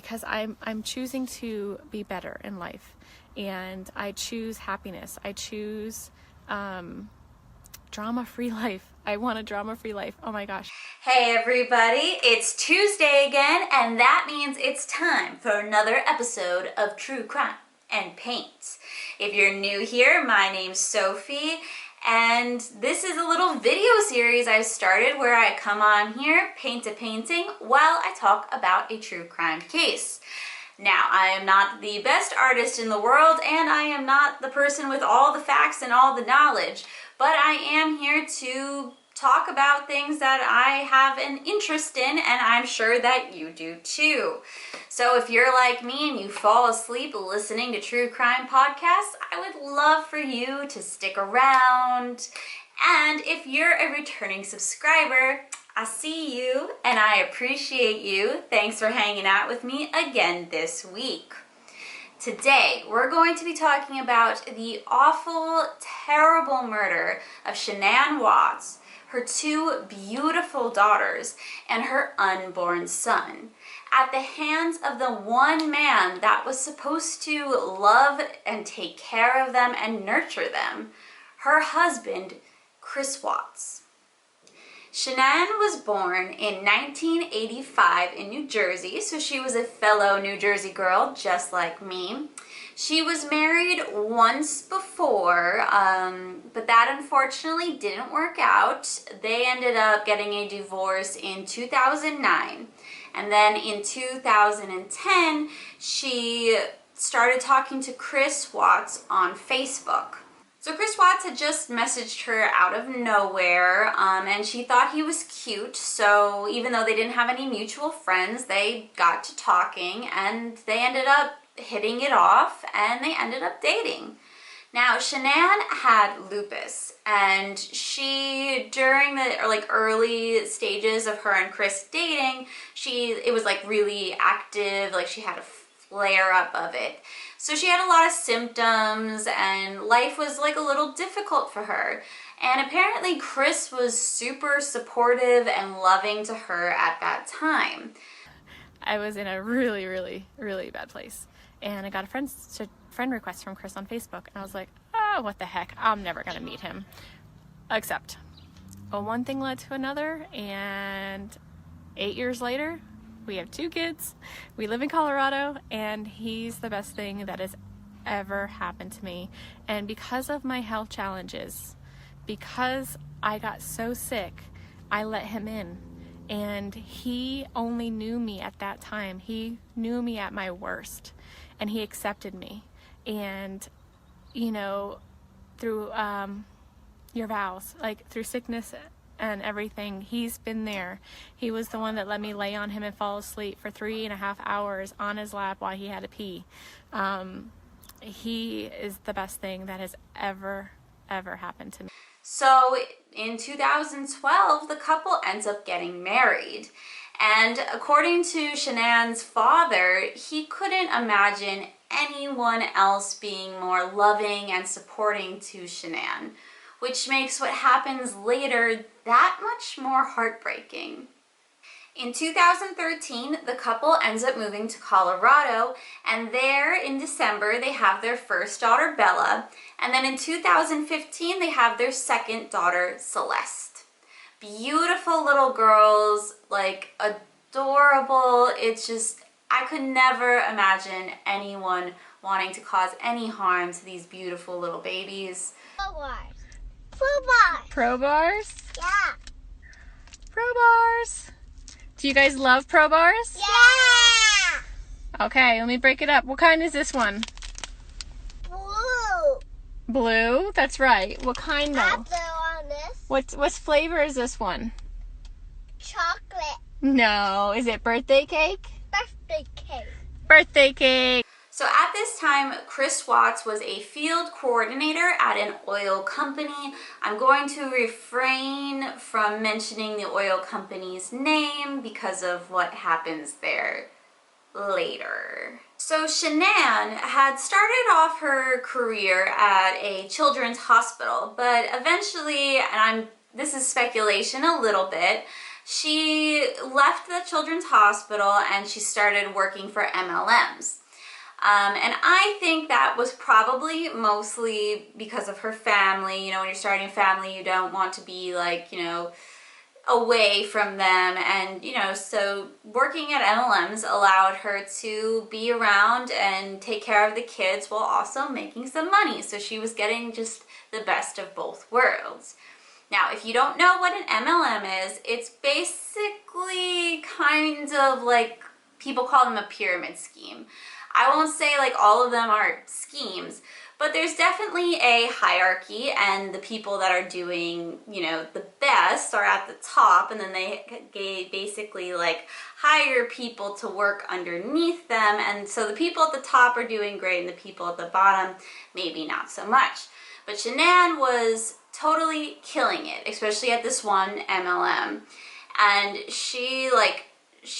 because I'm choosing to be better in life, and I choose happiness. I choose drama-free life. I want a drama-free life. Oh my gosh. Hey everybody, it's Tuesday again, and that means it's time for another episode of True Crime and Paint. If you're new here, my name's Sophie, and this is a little video series I started where I come on here, paint a painting, while I talk about a true crime case. Now, I am not the best artist in the world, and I am not the person with all the facts and all the knowledge, but I am here to talk about things that I have an interest in, and I'm sure that you do too. So if you're like me and you fall asleep listening to true crime podcasts, I would love for you to stick around. And if you're a returning subscriber, I see you and I appreciate you. Thanks for hanging out with me again this week. Today, we're going to be talking about the awful, terrible murder of Shanann Watts, her two beautiful daughters, and her unborn son, at the hands of the one man that was supposed to love and take care of them and nurture them, her husband, Chris Watts. Shanann was born in 1985 in New Jersey, so she was a fellow New Jersey girl just like me. She was married once before, but that unfortunately didn't work out. They ended up getting a divorce in 2009, and then in 2010 she started talking to Chris Watts on Facebook. So Chris Watts had just messaged her out of nowhere, and she thought he was cute, so even though they didn't have any mutual friends, they got to talking, and they ended up hitting it off, and they ended up dating. Now, Shanann had lupus, and she, during the early stages of her and Chris dating, it was really active, she had a flare up of it. So she had a lot of symptoms, and life was a little difficult for her. And apparently Chris was super supportive and loving to her at that time. I was in a really, really, really bad place, and I got a friend request from Chris on Facebook, and I was like, oh, what the heck, I'm never gonna meet him. Except, one thing led to another, and 8 years later, we have 2 kids, we live in Colorado, and he's the best thing that has ever happened to me. And because of my health challenges, because I got so sick, I let him in. And he only knew me at that time. He knew me at my worst, and he accepted me. And, through your vows, through sickness and everything, he's been there. He was the one that let me lay on him and fall asleep for 3.5 hours on his lap while he had to pee. He is the best thing that has ever happened to me. So in 2012, the couple ends up getting married. And according to Shanann's father, he couldn't imagine anyone else being more loving and supporting to Shanann, which makes what happens later that much more heartbreaking. In 2013, the couple ends up moving to Colorado, and there in December they have their first daughter, Bella, and then in 2015 they have their second daughter, Celeste. Beautiful little girls, adorable. It's just, I could never imagine anyone wanting to cause any harm to these beautiful little babies. Pro bars? Yeah. Pro bars. Do you guys love Pro bars? Yeah. Okay, let me break it up. What kind is this one? Blue. Blue? That's right. What kind though? Apple on this. What flavor is this one? Chocolate. No. Is it birthday cake? Birthday cake. Birthday cake. So at this time, Chris Watts was a field coordinator at an oil company. I'm going to refrain from mentioning the oil company's name because of what happens there later. So Shanann had started off her career at a children's hospital, but eventually, and this is speculation a little bit, she left the children's hospital and she started working for MLMs. And I think that was probably mostly because of her family. You know, when you're starting a family, you don't want to be like, you know, away from them. And, you know, so working at MLMs allowed her to be around and take care of the kids while also making some money. So she was getting just the best of both worlds. Now, if you don't know what an MLM is, it's basically kind of like, people call them a pyramid scheme. I won't say like all of them are schemes, but there's definitely a hierarchy, and the people that are doing, you know, the best are at the top, and then they basically like hire people to work underneath them, and so the people at the top are doing great and the people at the bottom maybe not so much. But Shanann was totally killing it, especially at this one MLM, and she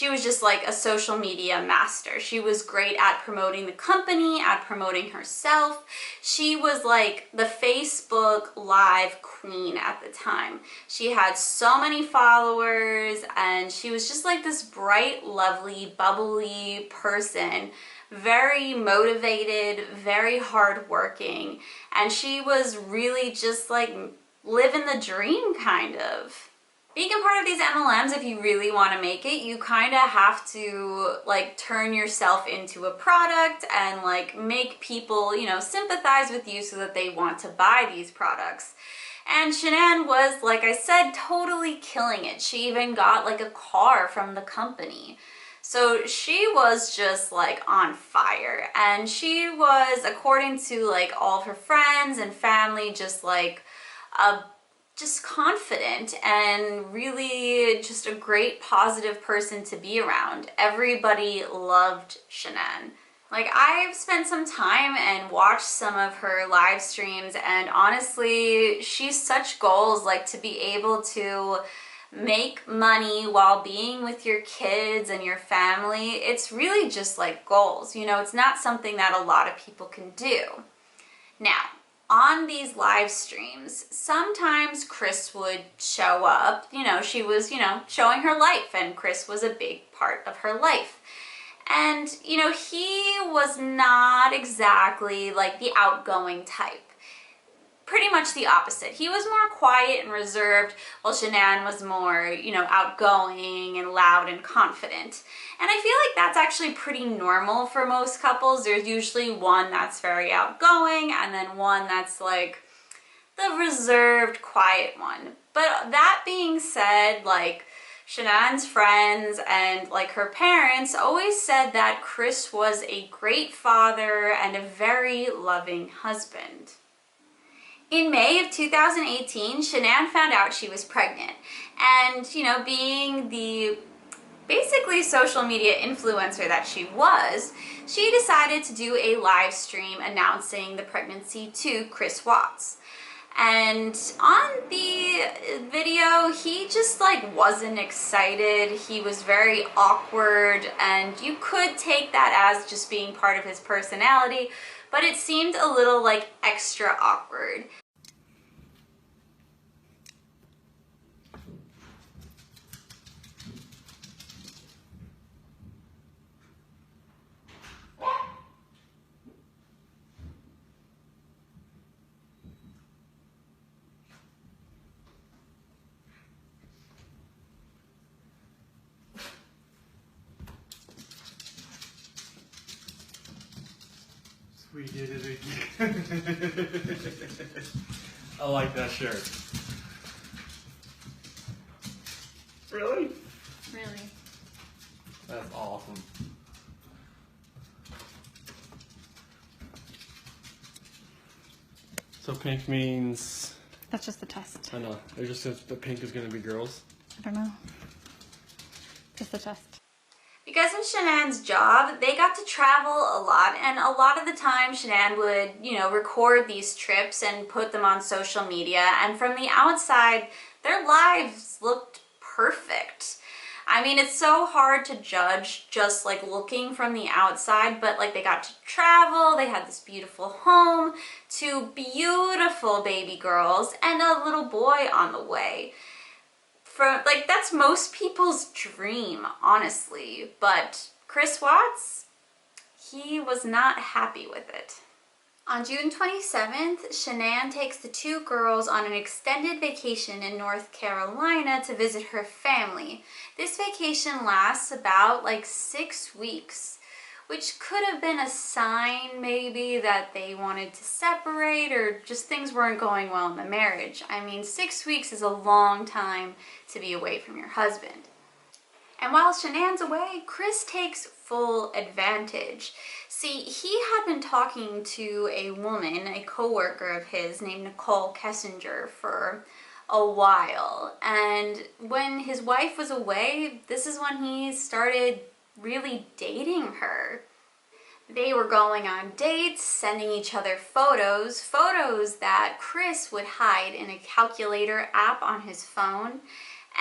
was just like a social media master. She was great at promoting the company, at promoting herself. She was like the Facebook Live queen at the time. She had so many followers, and she was just like this bright, lovely, bubbly person, very motivated, very hardworking, and she was really just like living the dream, kind of. Being a part of these MLMs, if you really want to make it, you kind of have to like turn yourself into a product and like make people, you know, sympathize with you so that they want to buy these products. And Shanann was, like I said, totally killing it. She even got like a car from the company. So she was just like on fire, and she was, according to like all of her friends and family, just like just confident and really just a great positive person to be around. Everybody loved Shanann. Like, I've spent some time and watched some of her live streams, and honestly, she's such goals, like to be able to make money while being with your kids and your family. It's really just like goals, you know, it's not something that a lot of people can do. Now, on these live streams, sometimes Chris would show up. You know, she was, you know, showing her life, and Chris was a big part of her life. And, you know, he was not exactly like the outgoing type. Pretty much the opposite. He was more quiet and reserved, while Shanann was more, you know, outgoing and loud and confident. And I feel like that's actually pretty normal for most couples. There's usually one that's very outgoing and then one that's like the reserved, quiet one. But that being said, like Shanann's friends and like her parents always said that Chris was a great father and a very loving husband. In May of 2018, Shanann found out she was pregnant. And, you know, being the basically social media influencer that she was, she decided to do a live stream announcing the pregnancy to Chris Watts. And on the video, he just like wasn't excited. He was very awkward, and you could take that as just being part of his personality, but it seemed a little like extra awkward. We did it again. I like that shirt. Really? Really? That's awesome. So pink means... That's just the test. I know. It just says the pink is going to be girls. I don't know. Just the test. Because of Shanann's job, they got to travel a lot, and a lot of the time Shanann would, you know, record these trips and put them on social media, and from the outside, their lives looked perfect. I mean, it's so hard to judge just like looking from the outside, but like they got to travel, they had this beautiful home, 2 beautiful baby girls, and a little boy on the way. That's most people's dream, honestly. But Chris Watts, he was not happy with it. On June 27th, Shanann takes the two girls on an extended vacation in North Carolina to visit her family. This vacation lasts about 6 weeks, which could have been a sign maybe that they wanted to separate or just things weren't going well in the marriage. I mean, 6 weeks is a long time to be away from your husband. And while Shanann's away, Chris takes full advantage. See, he had been talking to a woman, a coworker of his named Nicole Kessinger, for a while. And when his wife was away, this is when he started really dating her. They were going on dates, sending each other photos that Chris would hide in a calculator app on his phone.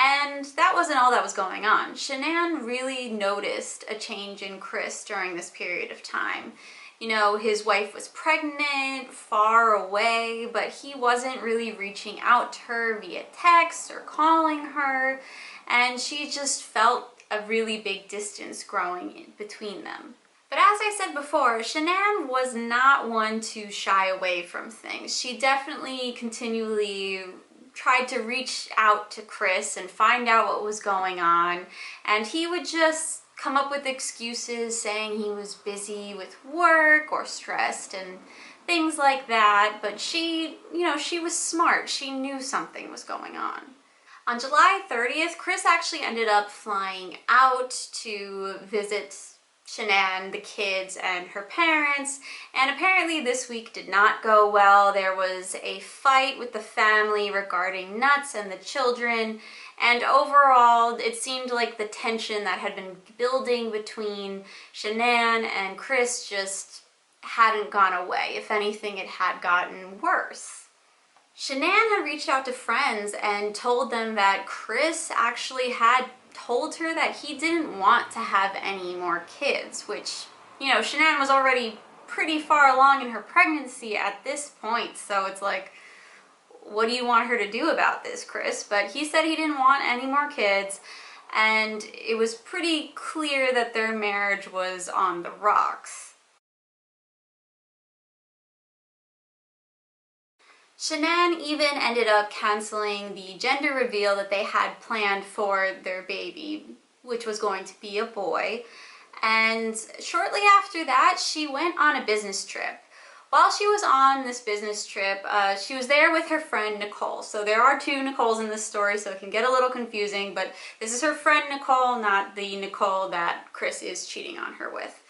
And that wasn't all that was going on. Shanann really noticed a change in Chris during this period of time. You know, his wife was pregnant, far away, but he wasn't really reaching out to her via text or calling her, and she just felt a really big distance growing in between them. But as I said before, Shanann was not one to shy away from things. She definitely continually tried to reach out to Chris and find out what was going on, and he would just come up with excuses saying he was busy with work or stressed and things like that. But she was smart. She knew something was going on. On July 30th, Chris actually ended up flying out to visit Shanann, the kids, and her parents, and apparently this week did not go well. There was a fight with the family regarding nuts and the children, and overall it seemed like the tension that had been building between Shanann and Chris just hadn't gone away. If anything, it had gotten worse. Shanann had reached out to friends and told them that Chris actually had told her that he didn't want to have any more kids, which, Shanann was already pretty far along in her pregnancy at this point, so it's like, what do you want her to do about this, Chris? But he said he didn't want any more kids, and it was pretty clear that their marriage was on the rocks. Shanann even ended up canceling the gender reveal that they had planned for their baby, which was going to be a boy. And shortly after that, she went on a business trip. While she was on this business trip, she was there with her friend Nicole. So there are two Nicoles in this story, so it can get a little confusing, but this is her friend Nicole, not the Nicole that Chris is cheating on her with.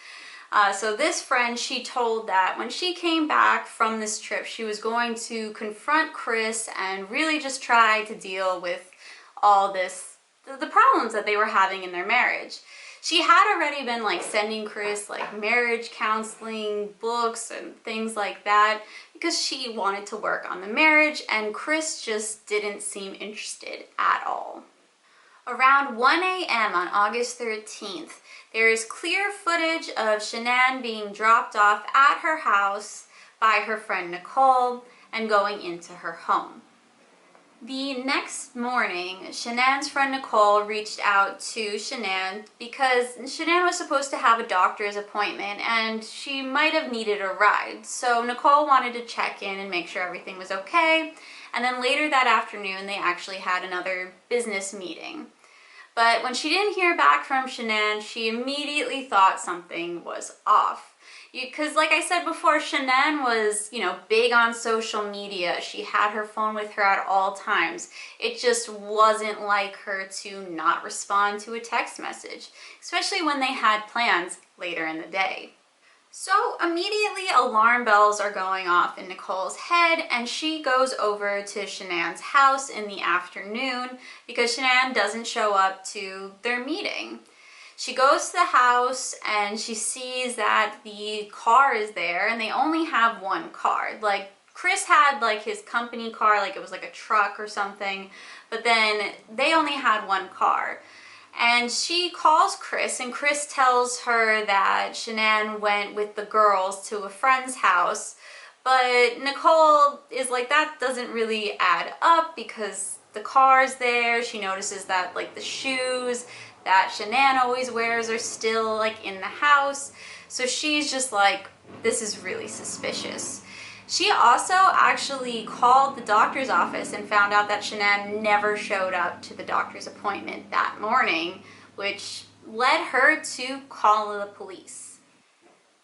So this friend, she told that when she came back from this trip, she was going to confront Chris and really just try to deal with all the problems that they were having in their marriage. She had already been sending Chris marriage counseling books and things like that because she wanted to work on the marriage, and Chris just didn't seem interested at all. Around 1 a.m. on August 13th, there is clear footage of Shanann being dropped off at her house by her friend Nicole and going into her home. The next morning, Shanann's friend Nicole reached out to Shanann because Shanann was supposed to have a doctor's appointment and she might have needed a ride. So Nicole wanted to check in and make sure everything was okay. And then later that afternoon, they actually had another business meeting. But when she didn't hear back from Shanann, she immediately thought something was off. Because like I said before, Shanann was, big on social media. She had her phone with her at all times. It just wasn't like her to not respond to a text message, especially when they had plans later in the day. So immediately alarm bells are going off in Nicole's head, and she goes over to Shanann's house in the afternoon because Shanann doesn't show up to their meeting. She goes to the house and she sees that the car is there, and they only have one car. Chris had his company car, it was a truck or something, but then they only had one car. And she calls Chris, and Chris tells her that Shanann went with the girls to a friend's house. But Nicole is that doesn't really add up because the cars there. She notices that like the shoes that Shanann always wears are still like in the house. So she's just like, this is really suspicious. She also actually called the doctor's office and found out that Shanann never showed up to the doctor's appointment that morning, which led her to call the police.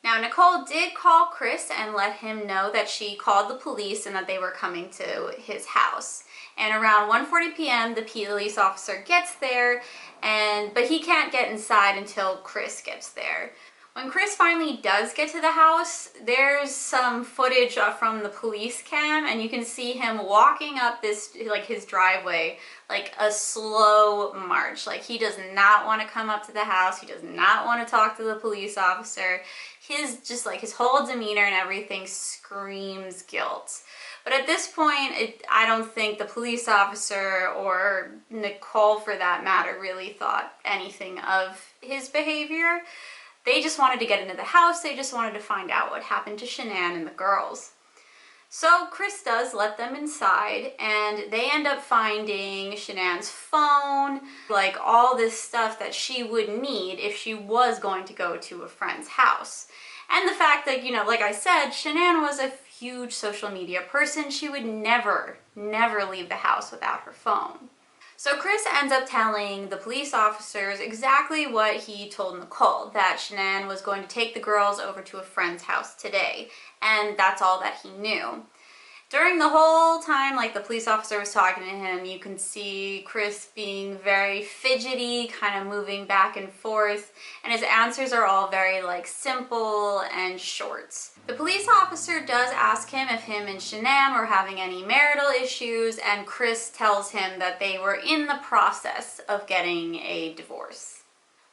Now, Nicole did call Chris and let him know that she called the police and that they were coming to his house. And around 1:40 p.m., the police officer gets there, but he can't get inside until Chris gets there. When Chris finally does get to the house, there's some footage from the police cam, and you can see him walking up this, like his driveway, like a slow march. Like he does not want to come up to the house. He does not want to talk to the police officer. Just like his whole demeanor and everything screams guilt. But at this point, I don't think the police officer or Nicole, for that matter, really thought anything of his behavior. They just wanted to get into the house. They just wanted to find out what happened to Shanann and the girls. So Chris does let them inside, and they end up finding Shanann's phone, like all this stuff that she would need if she was going to go to a friend's house. And the fact that, you know, like I said, Shanann was a huge social media person. She would never leave the house without her phone. So Chris ends up telling the police officers exactly what he told Nicole, that Shanann was going to take the girls over to a friend's house today, and that's all that he knew. During the whole time, like the police officer was talking to him, you can see Chris being very fidgety, kind of moving back and forth, and his answers are all very like simple and short. The police officer does ask him if him and Shanann were having any marital issues, and Chris tells him that they were in the process of getting a divorce.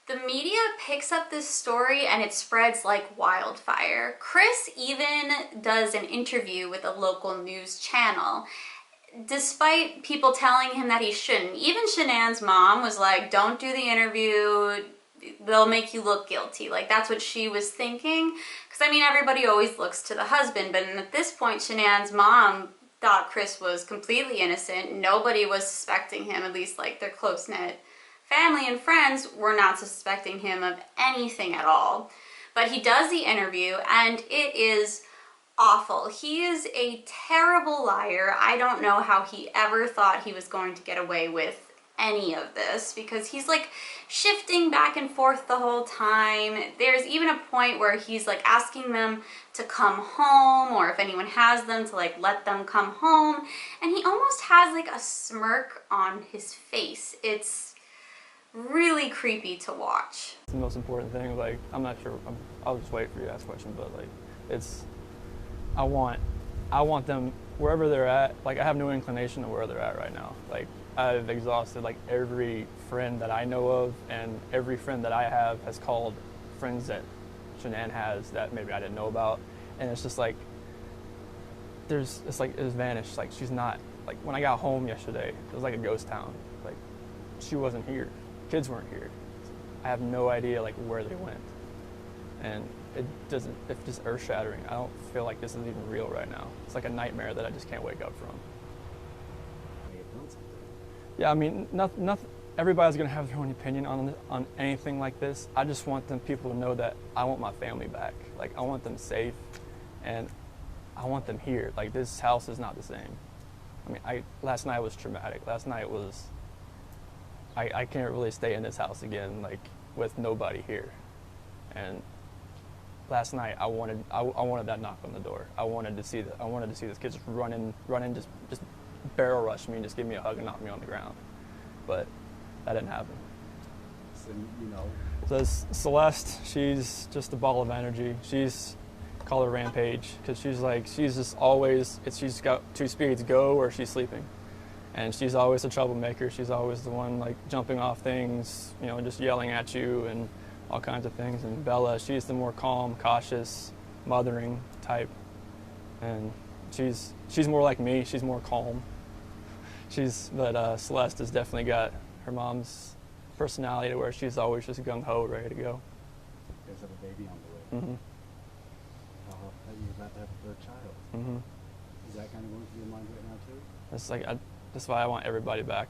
The media picks up this story and it spreads like wildfire. Chris even does an interview with a local news channel, despite people telling him that he shouldn't. Even Shanann's mom was like, don't do the interview, they'll make you look guilty. Like that's what she was thinking. Because I mean, everybody always looks to the husband, but at this point, Shanann's mom thought Chris was completely innocent. Nobody was suspecting him, at least like their close-knit family and friends were not suspecting him of anything at all. But he does the interview and it is awful. He is a terrible liar. I don't know how he ever thought he was going to get away with any of this, because he's like shifting back and forth the whole time. There's even a point where he's like asking them to come home, or if anyone has them, to like let them come home, and he almost has like a smirk on his face. It's really creepy to watch. The most important thing, like, I'm not sure, I'll just wait for you to ask a question, but like, I want them, wherever they're at, like I have no inclination to where they're at right now. Like I've exhausted like every friend that I know of, and every friend that I have has called friends that Shanann has that maybe I didn't know about, and it's just like, it's vanished. Like she's not, like when I got home yesterday, it was like a ghost town. Like she wasn't here. Kids weren't here. I have no idea like where they went, and it's just earth-shattering. I don't feel like this is even real right now. It's like a nightmare that I just can't wake up from. Yeah, I mean, nothing. Everybody's gonna have their own opinion on anything like this. I just want people to know that I want my family back. Like I want them safe, and I want them here. Like this house is not the same. I mean, last night was traumatic. Last night was. I can't really stay in this house again, like with nobody here. And last night I wanted that knock on the door. I wanted to see this kid just run in, just barrel rush me and just give me a hug and knock me on the ground. But that didn't happen. So, you know. So Celeste, she's just a ball of energy. Call her Rampage, because she's just always, she's got two speeds, go or she's sleeping. And she's always a troublemaker. She's always the one like jumping off things, you know, just yelling at you and all kinds of things. And Bella, she's the more calm, cautious, mothering type. And she's more like me. She's more calm. But Celeste has definitely got her mom's personality, to where she's always just gung-ho, ready to go. You guys have a baby on the way. Mm-hmm. You're about to have a third child. Mm-hmm. Is that kind of going through your mind right now too? It's like That's why I want everybody back.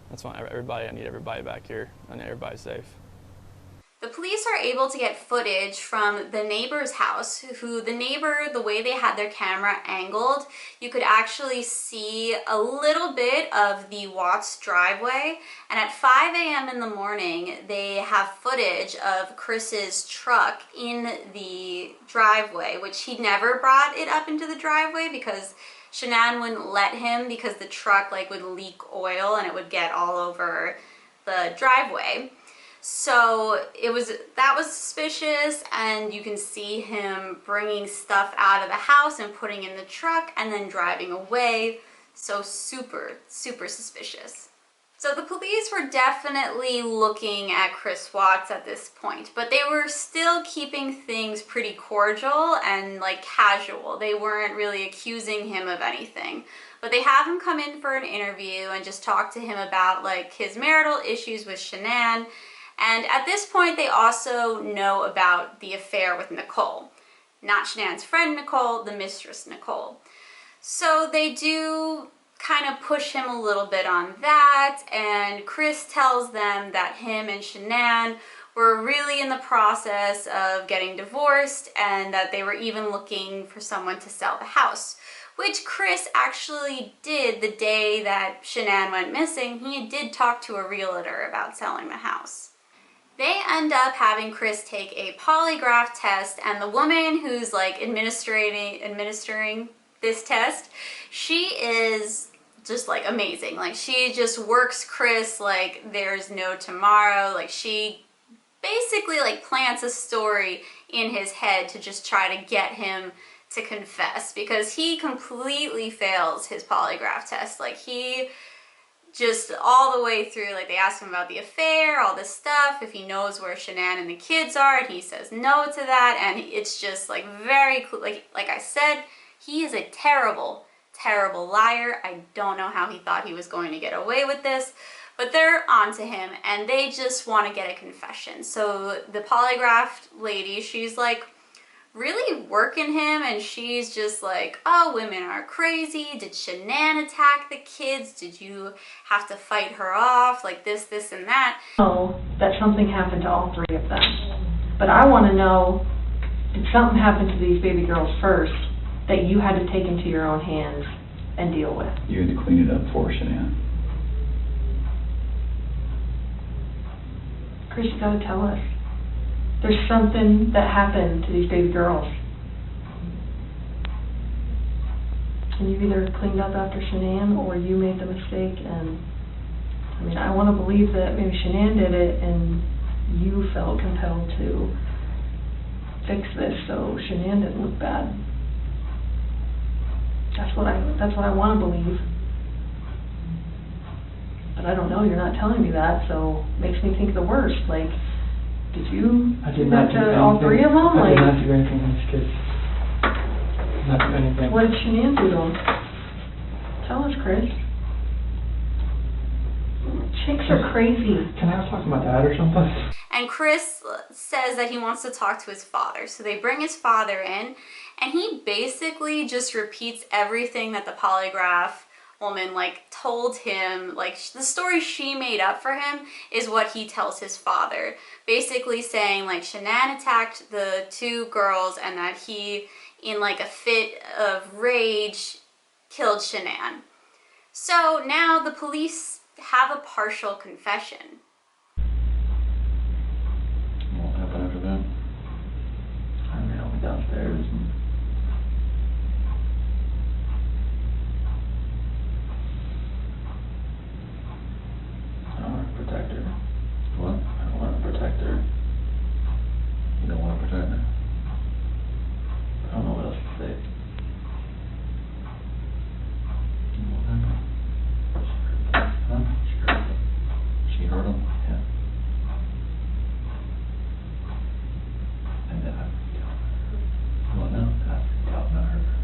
That's why I need everybody back here. I need everybody safe. The police are able to get footage from the neighbor's house, the way they had their camera angled, you could actually see a little bit of the Watts driveway. And at 5 a.m. in the morning, they have footage of Chris's truck in the driveway, which he never brought it up into the driveway because Shanann wouldn't let him, because the truck would leak oil and it would get all over the driveway. So that was suspicious, and you can see him bringing stuff out of the house and putting in the truck and then driving away. So super, super suspicious. So the police were definitely looking at Chris Watts at this point, but they were still keeping things pretty cordial and casual. They weren't really accusing him of anything. But they have him come in for an interview and just talk to him about his marital issues with Shanann. And at this point, they also know about the affair with Nicole. Not Shanann's friend Nicole, the mistress Nicole. So they do kind of push him a little bit on that, and Chris tells them that him and Shanann were really in the process of getting divorced and that they were even looking for someone to sell the house, which Chris actually did the day that Shanann went missing. He did talk to a realtor about selling the house. They end up having Chris take a polygraph test, and the woman who's administering this test, she is just amazing. She just works Chris like there's no tomorrow. She basically plants a story in his head to just try to get him to confess, because he completely fails his polygraph test. He just all the way through, they ask him about the affair, all this stuff, if he knows where Shanann and the kids are, and he says no to that, and it's just very, like I said, he is a terrible, terrible liar. I don't know how he thought he was going to get away with this, but they're onto him, and they just want to get a confession. So the polygraph lady, she's really working him, and she's just oh, women are crazy. Did Shanann attack the kids? Did you have to fight her off? This, and that. Know that something happened to all three of them. But I want to know, did something happen to these baby girls first that you had to take into your own hands and deal with? You had to clean it up for Shanann. Chris, you gotta tell us. There's something that happened to these baby girls. And you've either cleaned up after Shanann or you made the mistake, and I want to believe that maybe Shanann did it and you felt compelled to fix this so Shanann didn't look bad. That's what I want to believe. But I don't know, you're not telling me that, so it makes me think the worst. Did you do that to all three of them? I did not do anything to these kids. Not do anything. What did Shanann do to them? Tell us, Chris. Chicks are crazy. Can I talk to my dad or something? And Chris says that he wants to talk to his father. So they bring his father in, and he basically just repeats everything that the polygraph woman told him. The story she made up for him is what he tells his father, basically saying Shanann attacked the two girls and that he, in a fit of rage, killed Shanann. So now the police have a partial confession. What happened after that? I went downstairs and I want to protect her. What? I want to protect her. You don't want to protect her? I don't know what else to say. What happened? Huh? She hurt him? Yeah. And then I freaked out. What now? I freaked out and I hurt her.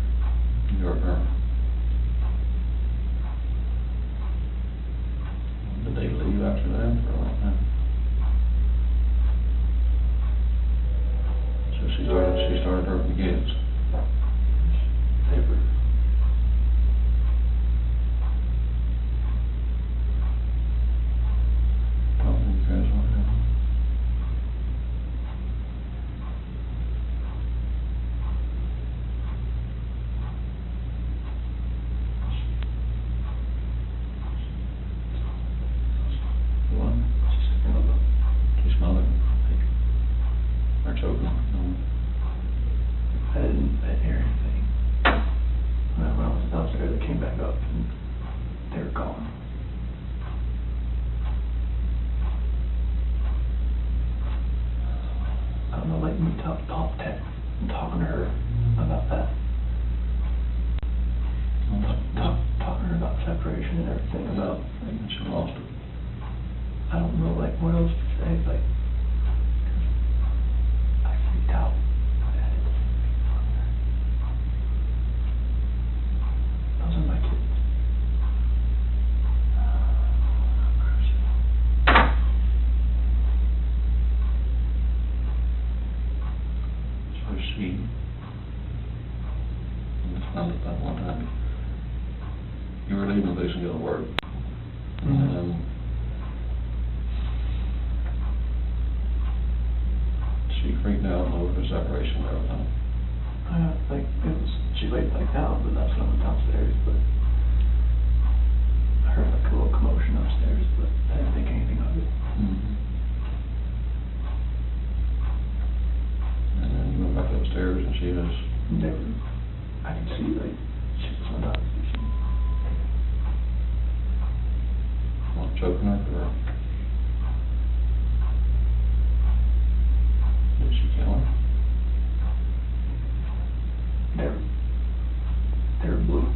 You hurt her. Did they leave after that for a long time? So she started hurting the kids. They were her choking on her. I didn't hear anything. When I was downstairs, I came back up and they were gone. I don't know, like me talking to her about that. Talking to her about separation and everything, about And she lost it. I don't know, like, what else to say, like, 'cause I freaked out. Those are my kids. It's very sweet. And it's not that one time you were leaving the place and going to work. And she freaked out over the separation and everything. Like, she laid back down, but that's when I went downstairs, but I heard like a little commotion upstairs, but I didn't think anything of it. And then you went back upstairs and she was, I could see, like, she was on top of me. choking her, or did she kill her? They're blue.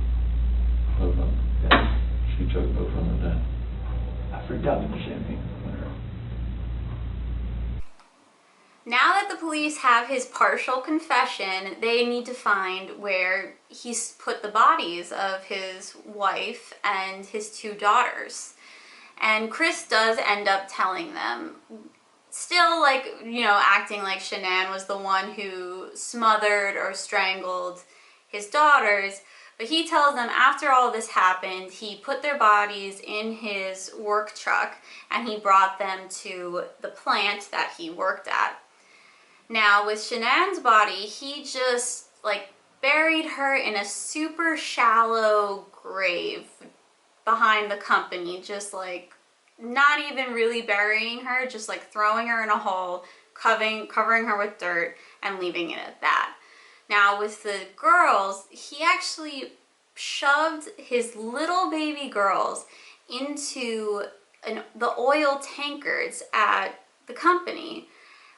Both of them. Yeah. She choked both of them to death. I freaked out at the same thing. Now that the police have his partial confession, they need to find where he's put the bodies of his wife and his 2 daughters. And Chris does end up telling them, still like, you know, acting like Shanann was the one who smothered or strangled his daughters, but he tells them after all this happened, he put their bodies in his work truck and he brought them to the plant that he worked at. Now, with Shanann's body, he just, like, buried her in a super shallow grave behind the company, just, like, not even really burying her, just, like, throwing her in a hole, covering her with dirt, and leaving it at that. Now, with the girls, he actually shoved his little baby girls into the oil tankers at the company,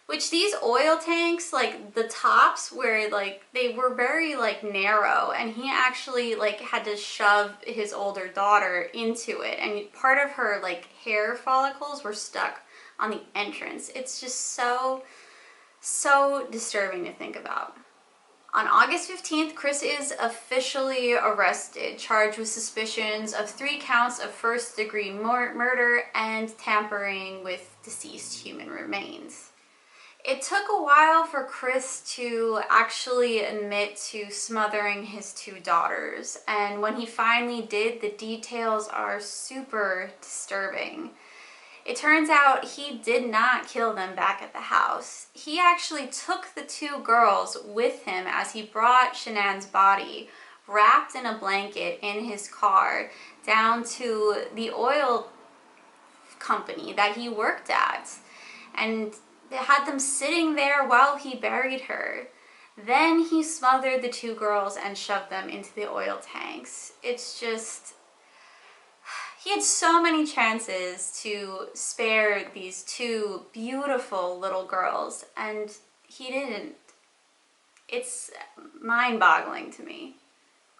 which these oil tanks, like the tops where like they were very like narrow, and he actually like had to shove his older daughter into it, and part of her like hair follicles were stuck on the entrance. It's just so disturbing to think about. On August 15th, Chris is officially arrested, charged with suspicions of 3 counts of first-degree murder and tampering with deceased human remains. It took a while for Chris to actually admit to smothering his 2 daughters, and when he finally did, the details are super disturbing. It turns out he did not kill them back at the house. He actually took the 2 girls with him as he brought Shanann's body, wrapped in a blanket, in his car, down to the oil company that he worked at. And they had them sitting there while he buried her. Then he smothered the 2 girls and shoved them into the oil tanks. It's just... he had so many chances to spare these 2 beautiful little girls, and he didn't. It's mind-boggling to me.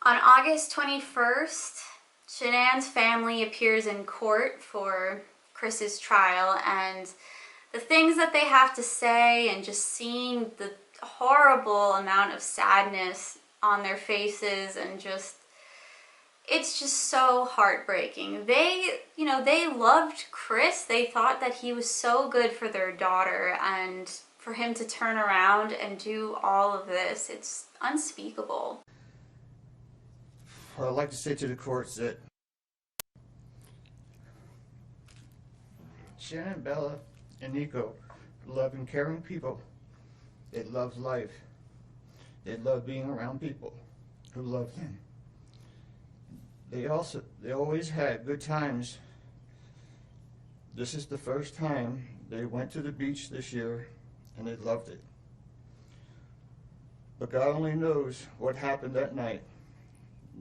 On August 21st, Shanann's family appears in court for Chris's trial, and the things that they have to say and just seeing the horrible amount of sadness on their faces and just, it's just so heartbreaking. They, you know, they loved Chris. They thought that he was so good for their daughter, and for him to turn around and do all of this, it's unspeakable. What I'd like to say to the courts that Shanann, Bella, and Nico are loving, caring people. They love life. They love being around people who love them. They always had good times. This is the first time they went to the beach this year, and they loved it. But God only knows what happened that night.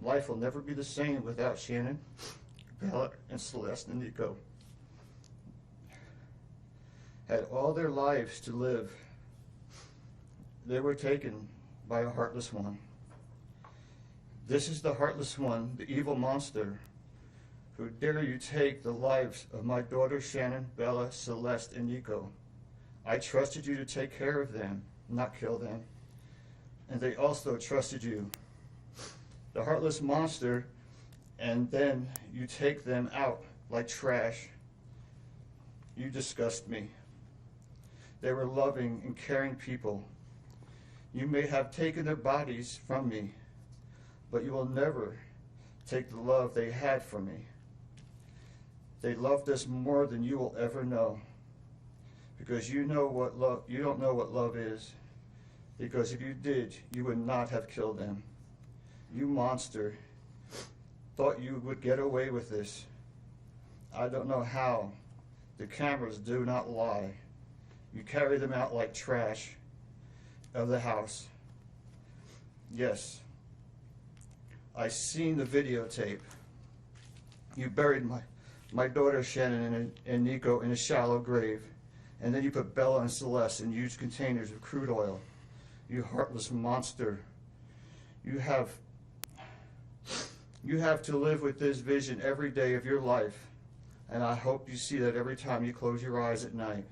Life will never be the same without Shanann, Bella, and Celeste and Nico. Had all their lives to live. They were taken by a heartless one. This is the heartless one, the evil monster, who dare you take the lives of my daughter Shanann, Bella, Celeste, and Nico. I trusted you to take care of them, not kill them. And they also trusted you. The heartless monster, and then you take them out like trash. You disgust me. They were loving and caring people. You may have taken their bodies from me, but you will never take the love they had for me. They loved us more than you will ever know, because you don't know what love is. Because if you did, you would not have killed them. You monster, thought you would get away with this. I don't know how. The cameras do not lie. You carry them out like trash of the house. Yes, I seen the videotape. You buried my daughter Shanann and Nico in a shallow grave, and then you put Bella and Celeste in huge containers of crude oil. You heartless monster. You have to live with this vision every day of your life, and I hope you see that every time you close your eyes at night.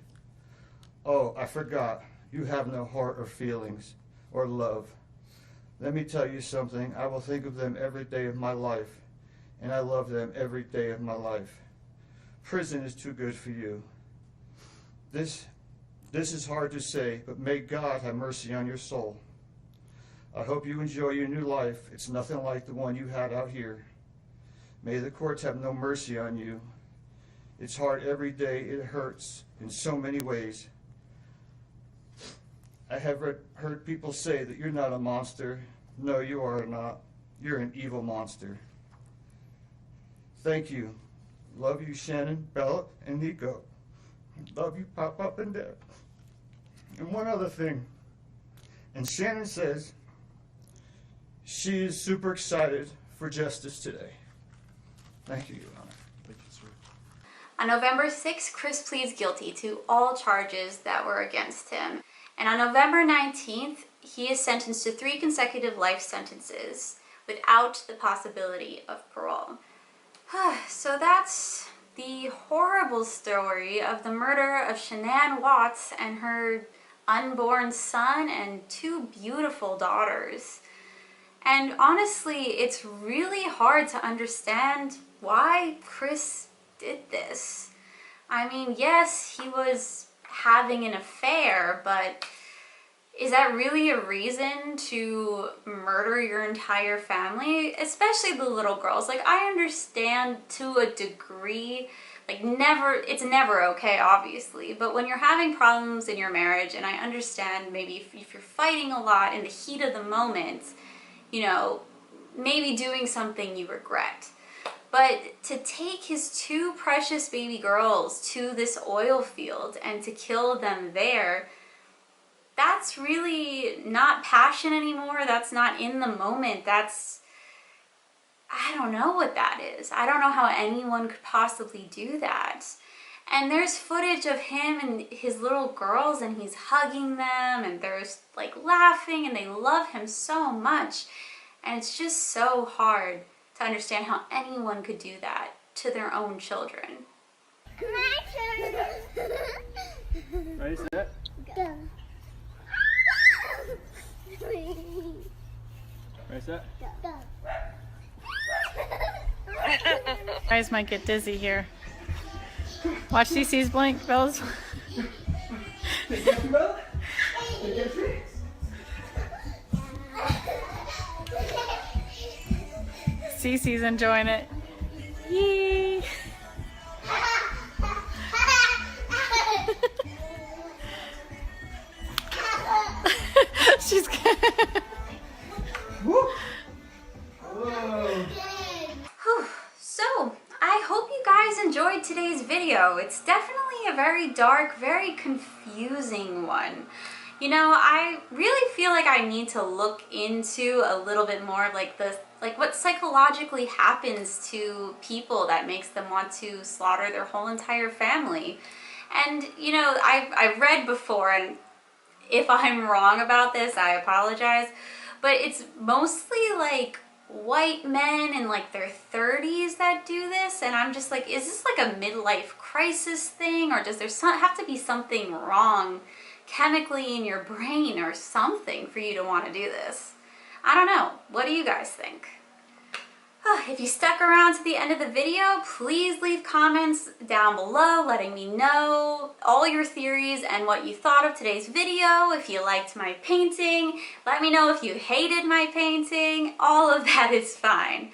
Oh, I forgot. You have no heart or feelings or love. Let me tell you something. I will think of them every day of my life, and I love them every day of my life. Prison is too good for you. This is hard to say, but may God have mercy on your soul. I hope you enjoy your new life. It's nothing like the one you had out here. May the courts have no mercy on you. It's hard every day. It hurts in so many ways. I have heard people say that you're not a monster. No, you are not. You're an evil monster. Thank you. Love you, Shanann, Bella, and Nico. Love you, Pop and Dad. And one other thing. And Shanann says she is super excited for justice today. Thank you, Your Honor. Thank you, sir. On November 6th, Chris pleads guilty to all charges that were against him. And on November 19th, he is sentenced to 3 consecutive life sentences without the possibility of parole. So that's the horrible story of the murder of Shanann Watts and her unborn son and 2 beautiful daughters. And honestly, it's really hard to understand why Chris did this. I mean, yes, he was having an affair, but is that really a reason to murder your entire family? Especially the little girls. Like, I understand to a degree, like it's never okay, obviously, but when you're having problems in your marriage, and I understand maybe if you're fighting a lot in the heat of the moment, you know, maybe doing something you regret. But to take his 2 precious baby girls to this oil field and to kill them there, that's really not passion anymore. That's not in the moment. I don't know what that is. I don't know how anyone could possibly do that. And there's footage of him and his little girls, and he's hugging them, and there's like laughing, and they love him so much. And it's just so hard to understand how anyone could do that to their own children. Ready, set? Go. Ready, set? Go. Guys might get dizzy here. Watch CC's blink, Bells. CC's enjoying it. Yee! She's So, I hope you guys enjoyed today's video. It's definitely a very dark, very confusing one. You know, I really feel like I need to look into a little bit more of like what psychologically happens to people that makes them want to slaughter their whole entire family. And you know, I've read before, and if I'm wrong about this, I apologize, but it's mostly like white men in like their 30s that do this, and I'm just like, is this like a midlife crisis thing, or does there have to be something wrong chemically in your brain or something for you to want to do this? I don't know. What do you guys think? If you stuck around to the end of the video, please leave comments down below letting me know all your theories and what you thought of today's video. If you liked my painting, let me know if you hated my painting. All of that is fine.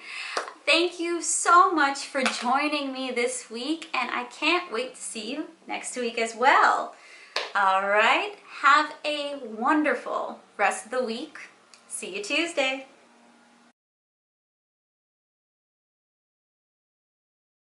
Thank you so much for joining me this week, and I can't wait to see you next week as well. All right, have a wonderful rest of the week. See you Tuesday.